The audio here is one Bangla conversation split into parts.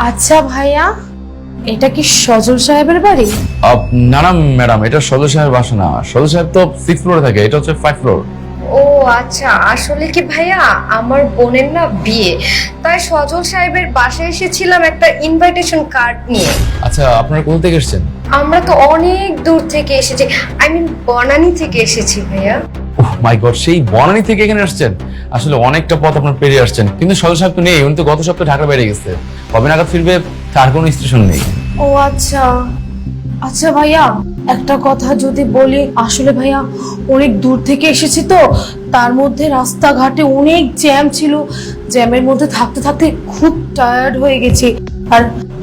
আচ্ছা ভাইয়া, এটা কি সজল সাহেবের বাড়ি? না না ম্যাডাম, এটা সদর সাহেবের বাসা না। সদর সাহেব তো 6 ফ্লোরে থাকে, এটা হচ্ছে 5 ফ্লোর। ও আচ্ছা, আসলে কি ভাইয়া, আমার বোনের না বিয়ে, তাই সজল সাহেবের বাসায় এসেছিলাম একটা ইনভাইটেশন কার্ড নিয়ে। আচ্ছা, আপনারা কোথা থেকে এসেছেন? আমরা তো অনেক দূর থেকে এসেছি, আই মিন বনানী থেকে এসেছি ভাইয়া। ওহ মাই গড, সেই বনানী থেকে এখানে আসছেন? আসলে অনেকটা পথ আপনার পেরিয়ে আসছেন। কিন্তু সদর সাহেব তো নেই, উনি তো গত সপ্তাহে ঢাকা বেড়ে গেছে। কবে নাগাদ ফিরবে তার কোনো স্টেশন নেই। ও আচ্ছা আচ্ছা ভাইয়া, একটা কথা যদি বলি, আসলে ভাইয়া অনেক দূর থেকে এসেছি তো, তার মধ্যে রাস্তাঘাটে অনেক জ্যাম ছিল। জ্যামের মধ্যে থাকতে থাকতে খুব টায়ার্ড হয়ে গেছি। আর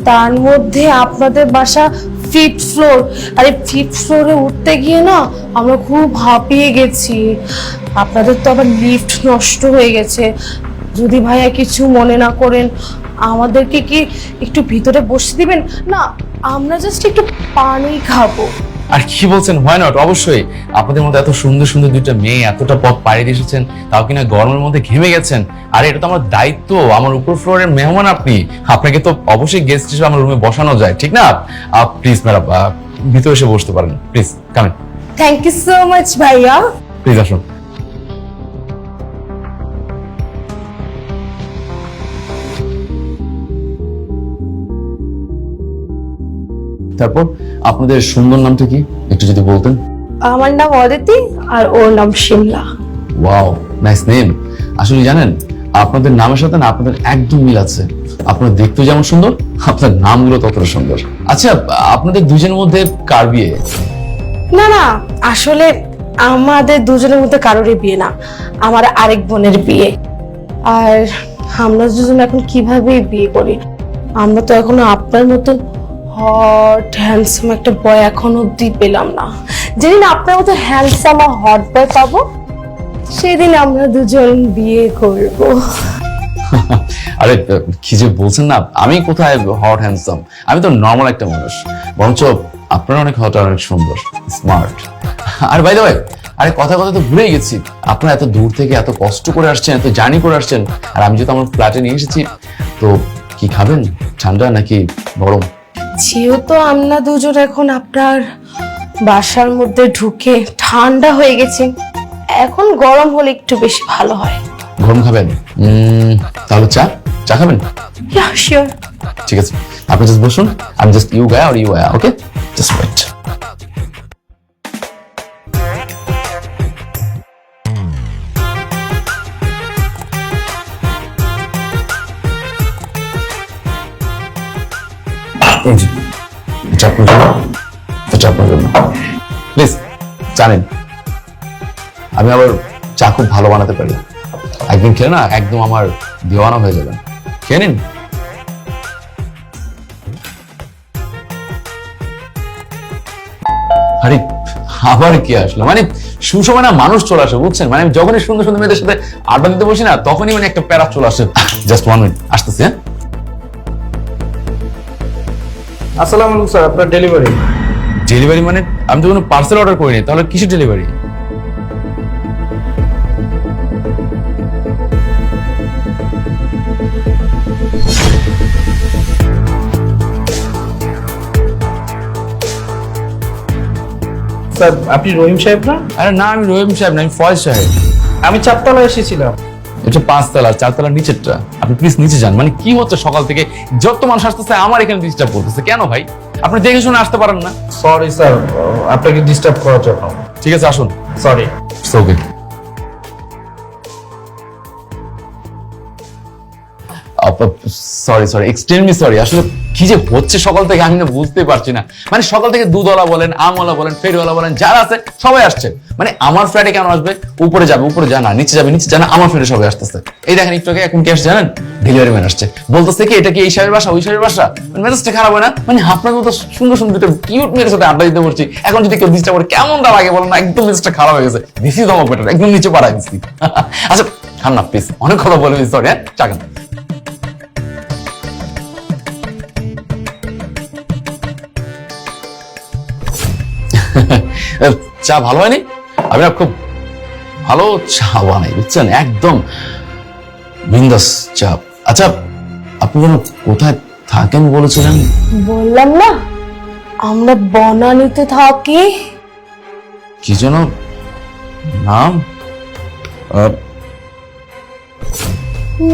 তার মধ্যে আপনাদের বাসা 5th ফ্লোর, আর এই 5th ফ্লোরে উঠতে গিয়ে না আমরা খুব হাঁপিয়ে গেছি। আপনাদের তো আবার লিফট নষ্ট হয়ে গেছে। যদি ভাইয়া কিছু মনে না করেন, আমাদেরকে কি একটু ভিতরে বসে দিবেন? না, আমরা জাস্ট একটু পানি খাবো। আর কি বলছেন, হয় নট, অবশ্যই। আপনাদের মধ্যে এত সুন্দর সুন্দর দুইটা মেয়ে এতটা পথ পাড়ি দিয়ে এসেছেন, তাও কিনা গরমের মধ্যে ঘেমে গেছেন। আর এটা তো আমার দায়িত্ব, আমার উপর ফ্লোরের মেহমান আপনি, আপনাকে তো অবশ্যই গেস্ট হিসেবে আমার রুমে বসানো যায়, ঠিক না? প্লিজ ম্যাডাম, ভিতরে এসে বসতে পারেন, please come in. Thank you so much ভাইয়া। প্লিজ আসুন। তারপর আপনাদের সুন্দর নামটা কি একটু যদি বলতেন? আমার নাম অদিতি আর ওর নাম শিমলা। Wow, nice name. আসলে জানেন, আপনাদের নামের সাথে না আপনাদের একদম মিল আছে। আপনারা দেখতে যেমন সুন্দর, আপনার নামগুলো ততটা সুন্দর। আচ্ছা, আপনাদের দুজনের মধ্যে কার বিয়ে? না না, আসলে আমাদের দুজনের মধ্যে কারোরই বিয়ে না, আমার আরেক বোনের বিয়ে। আর আমরা দুজন এখন কিভাবে বিয়ে করি? আমরা তো এখনো আপনার মতন হট হ্যান্ডসাম একটা বয় এখন অব্দি পেলাম না। যেদিন আপনার মতো হ্যান্ডসাম আর হট বয় পাবো, সেদিন আমরা দুজন বিয়ে করব। আরে কি যে বলছেন না, আমি কোথায় হট হ্যান্ডসাম? আমি তো নর্মাল একটা মানুষ। বরঞ্চ আপনারা অনেক হট আর অনেক সুন্দর, স্মার্ট। আর বাই দ্য ওয়ে, আরে কথা কথা তো ভুলেই গেছি, আপনারা এত দূর থেকে এত কষ্ট করে আসছেন, এত জার্নি করে আসছেন, আর আমি যেহেতু আমার ফ্ল্যাটে নিয়ে এসেছি, তো কি খাবেন, ঠান্ডা নাকি গরম? যেহেতু আমরা দুজন এখন আপনার বাসার মধ্যে ঢুকে ঠান্ডা হয়ে গেছে, এখন গরম হলে একটু বেশি ভালো হয়। গরম খাবেন? তাহলে চা চা খাবেন? Yeah sure. ঠিক আছে, আপনি জাস্ট বসুন, আমি জাস্ট ইউ গায়া আর ইউ গায়া, ওকে? Just wait. প্লিজ জানেন, আমি আবার চা খুব ভালো বানাতে পারি। একদিন খেলে না একদম আমার দিওয়ানা হয়ে যাবেন। খেয়ে নিন। আরে আবার কি আসলো, মানে সুসময় না মানুষ চলে আসে, বুঝছেন? মানে আমি যখনই সুন্দর সুন্দর মেয়েদের সাথে আড্ডা দিতে বসি না, তখনই মানে একটা প্যারা চলে আসে। জাস্ট 1 মিনিট, আসতেছি। হ্যাঁ, আসসালামু আলাইকুম স্যার, আপনার ডেলিভারি। ডেলিভারি মানে? আমি তো কোনো পার্সেল অর্ডার করিনি, তাহলে কিসের ডেলিভারি? স্যার, আপনি রহিম সাহেব না? আরে না, আমি রহিম সাহেব না, আমি ফয়েজ সাহেব। আমি চারতলায় এসেছিলাম। এটা 5 তলা, 4 তলা নিচেরটা। আপনি প্লিজ নিচে যান। মানে কি হচ্ছে, সকাল থেকে যত মানুষ আসতেছে আমার এখানে ডিস্টার্ব করতেছে কেন ভাই? আপনি দেখে শুনে আসতে পারেন না? সরি স্যার, আপনাকে ডিস্টার্ব করার জন্য। ঠিক আছে, আসুন। Sorry. Okay. Sorry sorry, extremely sorry. আসলে কি যে হচ্ছে সকাল থেকে আমি না বুঝতে পারছি না। মানে সকাল থেকে দুধওয়ালা বলেন, আমওয়ালা বলেন, ফেরিওয়ালা বলেন, যারা আছে সবাই আসছে। মানে আমার ফ্ল্যাটে কেন আসবে? উপরে যাবে, উপরে যায় না, নিচে যাবে, নিচে যায় না, আমার ফ্ল্যাটে সবাই আসতেছে। এই দেখেন একটু আগে এখন কি আসছে জানেন? ডেলিভারি ম্যান আসছে, বলতেছে কি এটা কি এই সাহেবের বাসা, ওই সাহেবের বাসা। মানে মেজাজটা খারাপ হয় না? মানে আপনার মতো সুন্দর সুন্দর দুটো কিউট মেয়ের সাথে আড্ডা দিতে বলছি, এখন যদি কেউ ডিস্টার্ব করে কেমনটা লাগে বলেন না? একদম মেজাজটা খারাপ হয়ে গেছে। দিছি ধমক বেটার, একদম নিচে পাড়ায় দিচ্ছি। আচ্ছা খান না প্লিজ, অনেক কথা বলে সরি। হ্যাঁ, চা খান। চা ভালো হয়নি? আমি না খুব ভালো চা বানাই, বুঝছেন? একদম বিন্দাস চা। আচ্ছা, আপনি যেন কোথায় থাকেন বলেছিলেন? বললাম না আমরা বনানীতে থাকি। কি যেন নাম?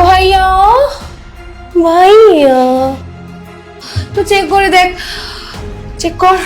ভাইয়া ভাইয়া তো চেক করে দেখ, চেক কর।